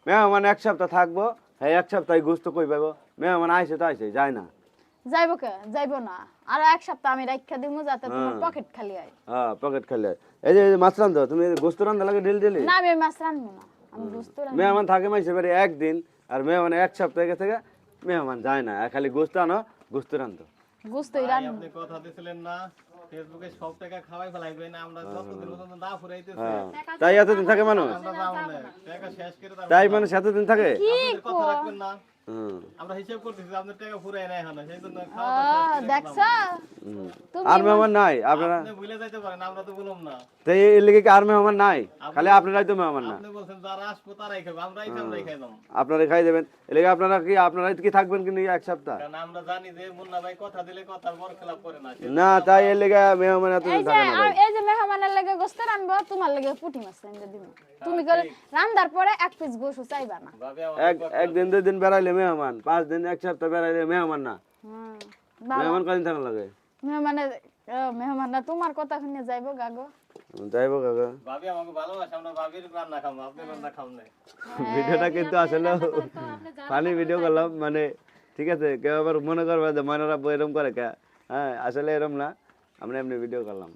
মেহমান এক সপ্তাহ থাকবো, হ্যাঁ এক সপ্তাহে গোস্ত কই পাবো? মেহমান আইসে তো আইসে, যায় না। যাইবো কে? যাইবো না। আর এক সপ্তাহ আমি রাইখা দিমু যাতে তোমার পকেট খালি হয়। হ্যাঁ পকেট খাইলে। এই যে মাছ রান্ধো, তুমি গোস্ত রান্ধা লাগে ডেলি? না আমি মাছ রান্ধবো না, আমি গোস্ত রান্ধবো। মেহমান থাকে মাইসে বাড়ি একদিন, আর মেহমান এক সপ্তাহ থেকে মেহমান যায় না, আর খালি গোস্ত আনো, গোস্ত রান্ধো। গোস্তই রান্ধবো। আপনি কথা দিছিলেন না ফেসবুকে সব টাকা খাওয়াই ফেলাইবেন, আমরা যতদিন পর্যন্ত না ফুরাইতেছে হ্যাঁ তাই এতদিন থাকে মানুষ, আমরা যাবো না, টাকা শেষ করে তারপর তাই মানুষ এতদিন থাকে। কি আপনাদের কথা কো? রাখবেন না। হুম। আমরা হিসাব করতেছি আপনার টাকা ফুরাই নাই এখনো, সেই জন্য খাওয়া দাওয়া শেষ করে দেখছ? হুম। তুমি আর মেহমান নাই আপনারা? আপনি ভুলে যাইতে পারেন, আমরা তো বললাম না। তো এর লিগে কি আর মেহমান নাই? খালি আপনারাই তো মেহমান না। আপনি বলছেন যারা আসবো তারাই খাবে, আমরাই খাই দাম। আপনারাই খাই দেবেন, এর লিগে আপনারাই কি থাকবেন কিন্তু এক সপ্তাহ? কারণ আমরা জানি যে মুন্না ভাই কথা দিলে কথার বর খেলাপ করে না। না তাই এর লিগে মেহমান এই এতদিন যে থাকে না ভাই। এই যে মেহমানের লাগে গোস্ত রানবো, তোমার লাগে পুঁটি মাছ রান্ধা দিব। তুমি করে রান্দার পরে এক পিস গোশত চাইবা না। ভাবে একদিন 2 দিন বেড়াইলে মেহমান, 5 দিন এক সপ্তাহ বেড়াইলে মেহমান না। হুম। মেহমান কদিন থাকা লাগে? মেহমানরা তোমার কথা শুনে যাইবো গাগো। যাইবো কাকা। ভাবি আমাকে ভালোবাসে, আমরা ভাবির রান্না খাবো, আপনি রান্না খাম না। ভিডিওটা কিন্তু আসলে ফানি ভিডিও করলাম, মানে ঠিক আছে, কেউ আবার মনে করবে যে ময়নারা এরকম করে কে, হ্যাঁ আসলে এরকম না, আমরা এমনি ভিডিও করলাম।